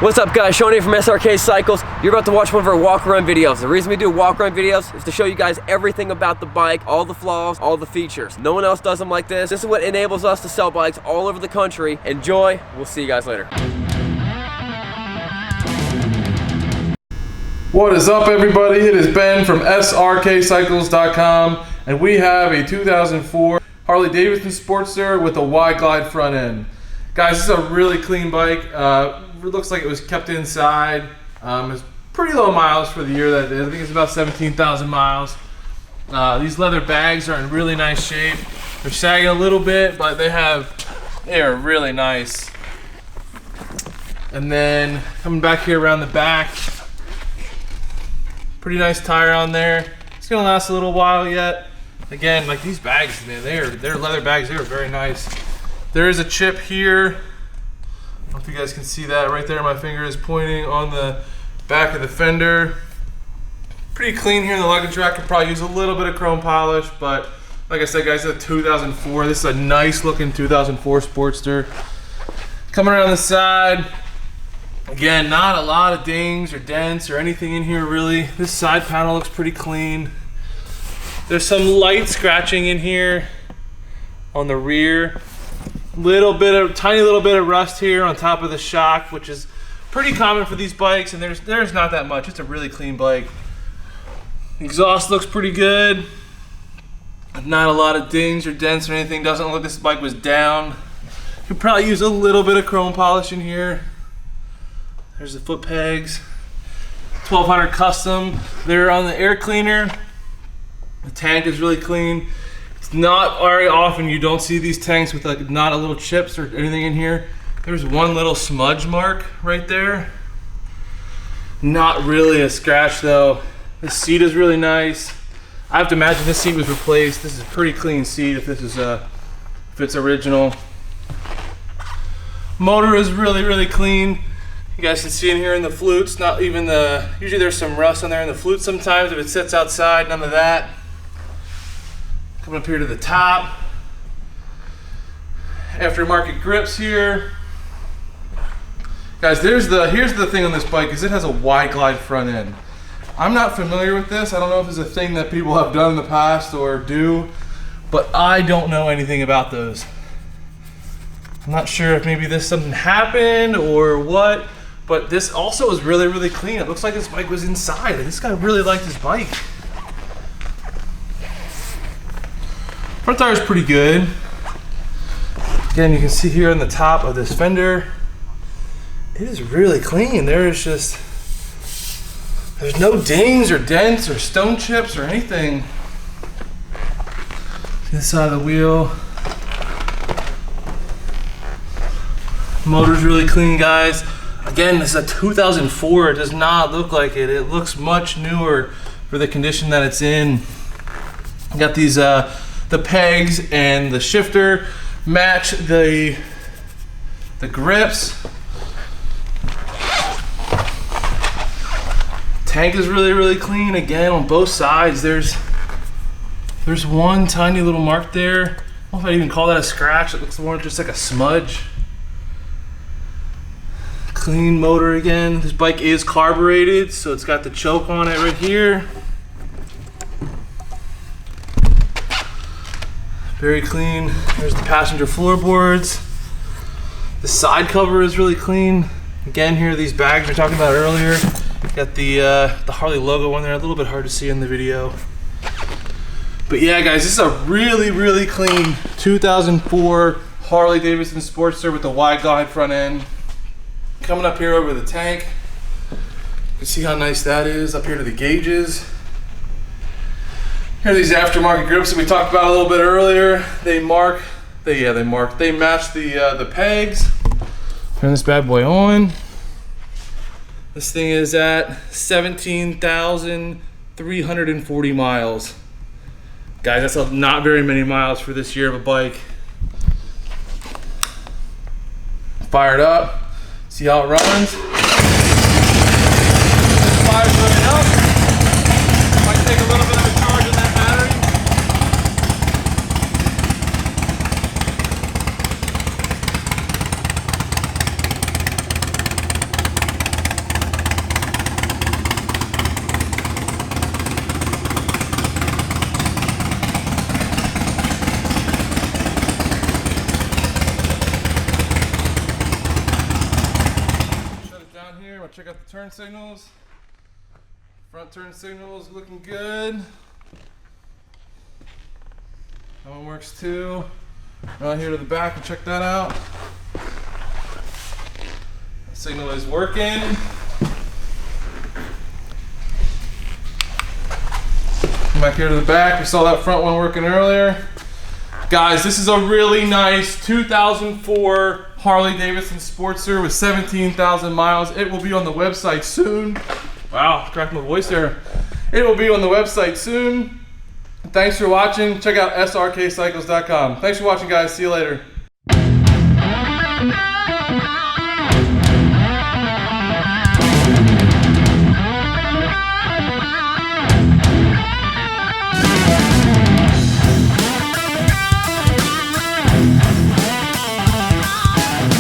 What's up guys, Sean here from SRK Cycles. You're about to watch one of our walk-around videos. The reason we do walk-around videos is to show you guys everything about the bike, all the flaws, all the features. No one else does them like this. This is what enables us to sell bikes all over the country. Enjoy, we'll see you guys later. What is up everybody? It is Ben from SRKCycles.com and we have a 2004 Harley Davidson Sportster with a wide glide front end. Guys, this is a really clean bike. It looks like it was kept inside. It's pretty low miles for the year that it is. I think it's about 17,000 miles. These leather bags are in really nice shape. They're sagging a little bit, but they are really nice. And then coming back here around the back, pretty nice tire on there. It's gonna last a little while yet. Again, like these bags, man, they're leather bags. They are very nice. There is a chip here. I don't know if you guys can see that right there. My finger is pointing on the back of the fender. Pretty clean here in the luggage rack. Could probably use a little bit of chrome polish, but like I said, guys, it's a 2004. This is a nice looking 2004 Sportster. Coming around the side, again, not a lot of dings or dents or anything in here really. This side panel looks pretty clean. There's some light scratching in here on the rear. Tiny little bit of rust here on top of the shock, which is pretty common for these bikes, and there's not that much. It's a really clean bike. Exhaust looks pretty good. Not a lot of dings or dents or anything. Doesn't look like this bike was down. Could probably use a little bit of chrome polish in here. There's the foot pegs. 1200 custom. They're on the air cleaner. The tank is really clean. It's not very often you don't see these tanks with like not a little chips or anything in here. There's one little smudge mark right there. Not really a scratch though. The seat is really nice. I have to imagine this seat was replaced. This is a pretty clean seat if it's original. Motor is really clean. You guys can see in here in the flutes, not even usually there's some rust on there in the flutes sometimes if it sits outside, none of that. Coming up here to the top. Aftermarket grips here. Guys, here's the thing on this bike is it has a wide glide front end. I'm not familiar with this. I don't know if it's a thing that people have done in the past or do, but I don't know anything about those. I'm not sure if maybe something happened or what, but this also is really clean. It looks like this bike was inside. This guy really liked his bike. Front tire is pretty good. Again, you can see here on the top of this fender, it is really clean. There's no dings or dents or stone chips or anything. See the side of the wheel. Motor's really clean, guys. Again, this is a 2004. It does not look like it. It looks much newer for the condition that it's in. Got these the pegs and the shifter match the grips. Tank is really clean. Again, on both sides, there's one tiny little mark there. I don't know if I'd even call that a scratch. It looks more just like a smudge. Clean motor again. This bike is carbureted, so it's got the choke on it right here. Very clean. There's the passenger floorboards. The side cover is really clean. Again, here are these bags we were talking about earlier. Got the Harley logo on there. A little bit hard to see in the video. But yeah, guys, this is a really clean 2004 Harley Davidson Sportster with the wide glide front end. Coming up here over the tank, you can see how nice that is. Up here to the gauges. Here are these aftermarket grips that we talked about a little bit earlier. They match the pegs. Turn this bad boy on. This thing is at 17,340 miles. Guys, that's not very many miles for this year of a bike. Fire it up. See how it runs? Fires really up. Might take a little bit of a charge on that battery. We'll check out the turn signals. Front turn signals looking good. That one works too. Right here to the back, we'll check that out. The signal is working. Come back here to the back. We saw that front one working earlier. Guys, this is a really nice 2004 Harley-Davidson Sportster with 17,000 miles. It will be on the website soon. Wow, cracked my voice there. It will be on the website soon. Thanks for watching. Check out srkcycles.com. Thanks for watching, guys. See you later.